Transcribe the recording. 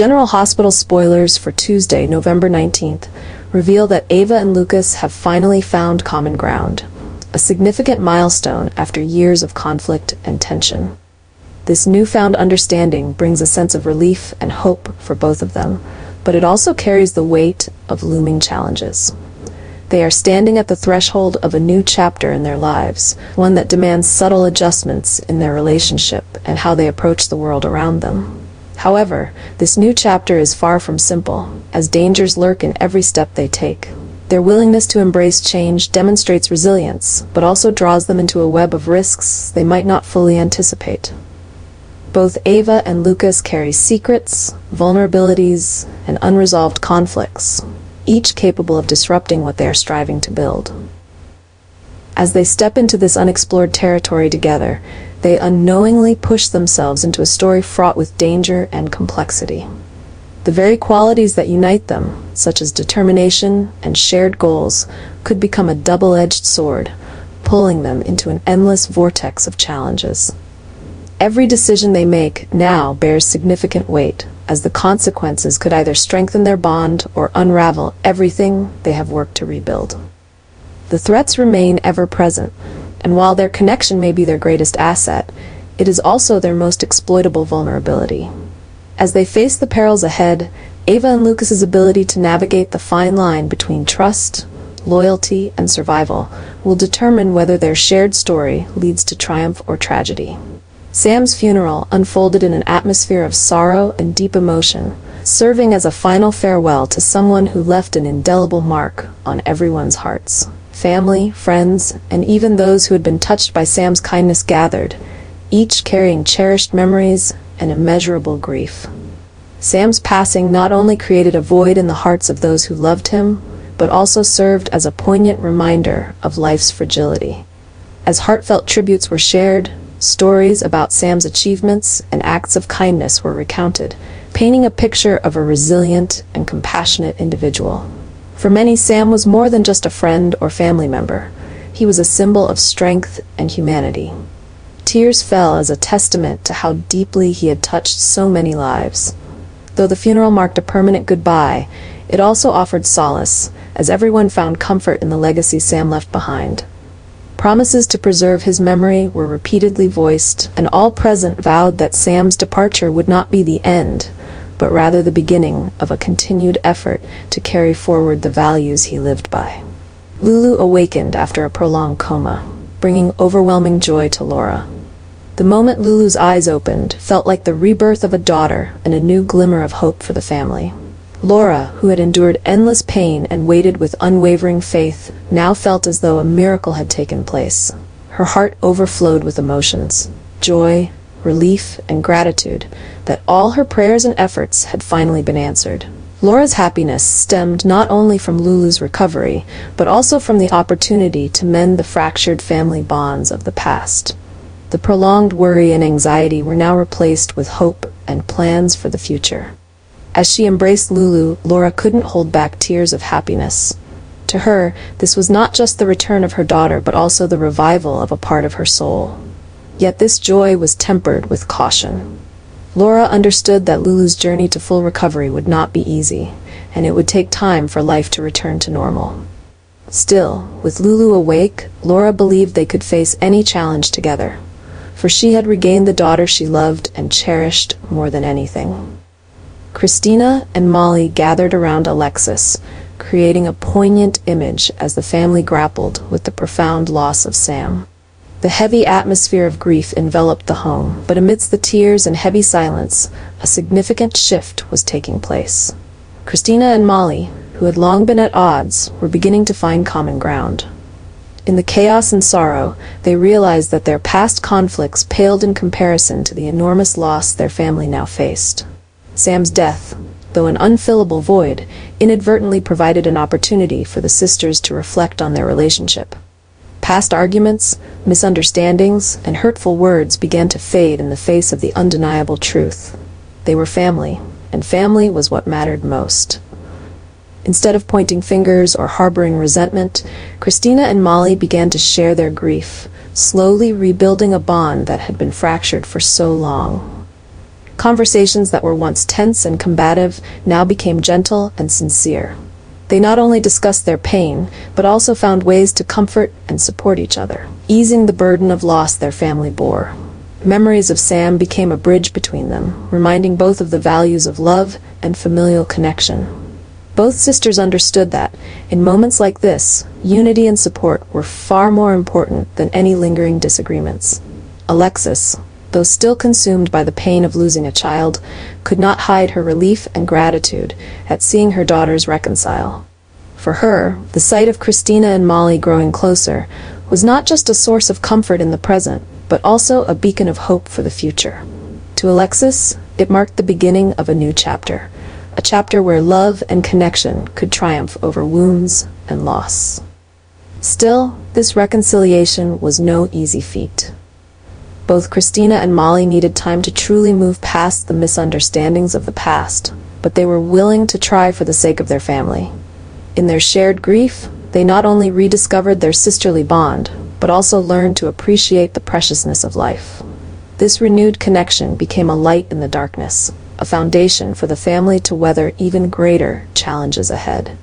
General Hospital spoilers for Tuesday, November 19th, reveal that Ava and Lucas have finally found common ground, a significant milestone after years of conflict and tension. This newfound understanding brings a sense of relief and hope for both of them, but it also carries the weight of looming challenges. They are standing at the threshold of a new chapter in their lives, one that demands subtle adjustments in their relationship and how they approach the world around them. However, this new chapter is far from simple, as dangers lurk in every step they take. Their willingness to embrace change demonstrates resilience, but also draws them into a web of risks they might not fully anticipate. Both Ava and Lucas carry secrets, vulnerabilities, and unresolved conflicts, each capable of disrupting what they are striving to build. As they step into this unexplored territory together, they unknowingly push themselves into a story fraught with danger and complexity. The very qualities that unite them, such as determination and shared goals, could become a double-edged sword, pulling them into an endless vortex of challenges. Every decision they make now bears significant weight, as the consequences could either strengthen their bond or unravel everything they have worked to rebuild. The threats remain ever present, and while their connection may be their greatest asset, it is also their most exploitable vulnerability. As they face the perils ahead, Ava and Lucas's ability to navigate the fine line between trust, loyalty, and survival will determine whether their shared story leads to triumph or tragedy. Sam's funeral unfolded in an atmosphere of sorrow and deep emotion, serving as a final farewell to someone who left an indelible mark on everyone's hearts. Family, friends, and even those who had been touched by Sam's kindness gathered, each carrying cherished memories and immeasurable grief. Sam's passing not only created a void in the hearts of those who loved him, but also served as a poignant reminder of life's fragility. As heartfelt tributes were shared, stories about Sam's achievements and acts of kindness were recounted, painting a picture of a resilient and compassionate individual. For many, Sam was more than just a friend or family member. He was a symbol of strength and humanity. Tears fell as a testament to how deeply he had touched so many lives. Though the funeral marked a permanent goodbye, it also offered solace, as everyone found comfort in the legacy Sam left behind. Promises to preserve his memory were repeatedly voiced, and all present vowed that Sam's departure would not be the end, but rather the beginning of a continued effort to carry forward the values he lived by. Lulu awakened after a prolonged coma, bringing overwhelming joy to Laura. The moment Lulu's eyes opened felt like the rebirth of a daughter and a new glimmer of hope for the family. Laura, who had endured endless pain and waited with unwavering faith, now felt as though a miracle had taken place. Her heart overflowed with emotions, joy, relief, and gratitude that all her prayers and efforts had finally been answered. Laura's happiness stemmed not only from Lulu's recovery, but also from the opportunity to mend the fractured family bonds of the past. The prolonged worry and anxiety were now replaced with hope and plans for the future. As she embraced Lulu, Laura couldn't hold back tears of happiness. To her, this was not just the return of her daughter, but also the revival of a part of her soul. Yet this joy was tempered with caution. Laura understood that Lulu's journey to full recovery would not be easy, and it would take time for life to return to normal. Still, with Lulu awake, Laura believed they could face any challenge together, for she had regained the daughter she loved and cherished more than anything. Christina and Molly gathered around Alexis, creating a poignant image as the family grappled with the profound loss of Sam. The heavy atmosphere of grief enveloped the home, but amidst the tears and heavy silence, a significant shift was taking place. Christina and Molly, who had long been at odds, were beginning to find common ground. In the chaos and sorrow, they realized that their past conflicts paled in comparison to the enormous loss their family now faced. Sam's death, though an unfillable void, inadvertently provided an opportunity for the sisters to reflect on their relationship. Past arguments, misunderstandings, and hurtful words began to fade in the face of the undeniable truth. They were family, and family was what mattered most. Instead of pointing fingers or harboring resentment, Christina and Molly began to share their grief, slowly rebuilding a bond that had been fractured for so long. Conversations that were once tense and combative now became gentle and sincere. They not only discussed their pain, but also found ways to comfort and support each other, easing the burden of loss their family bore. Memories of Sam became a bridge between them, reminding both of the values of love and familial connection. Both sisters understood that, in moments like this, unity and support were far more important than any lingering disagreements. Alexis, though still consumed by the pain of losing a child, could not hide her relief and gratitude at seeing her daughters reconcile. For her, the sight of Christina and Molly growing closer was not just a source of comfort in the present, but also a beacon of hope for the future. To Alexis, it marked the beginning of a new chapter, a chapter where love and connection could triumph over wounds and loss. Still, this reconciliation was no easy feat. Both Christina and Molly needed time to truly move past the misunderstandings of the past, but they were willing to try for the sake of their family. In their shared grief, they not only rediscovered their sisterly bond, but also learned to appreciate the preciousness of life. This renewed connection became a light in the darkness, a foundation for the family to weather even greater challenges ahead.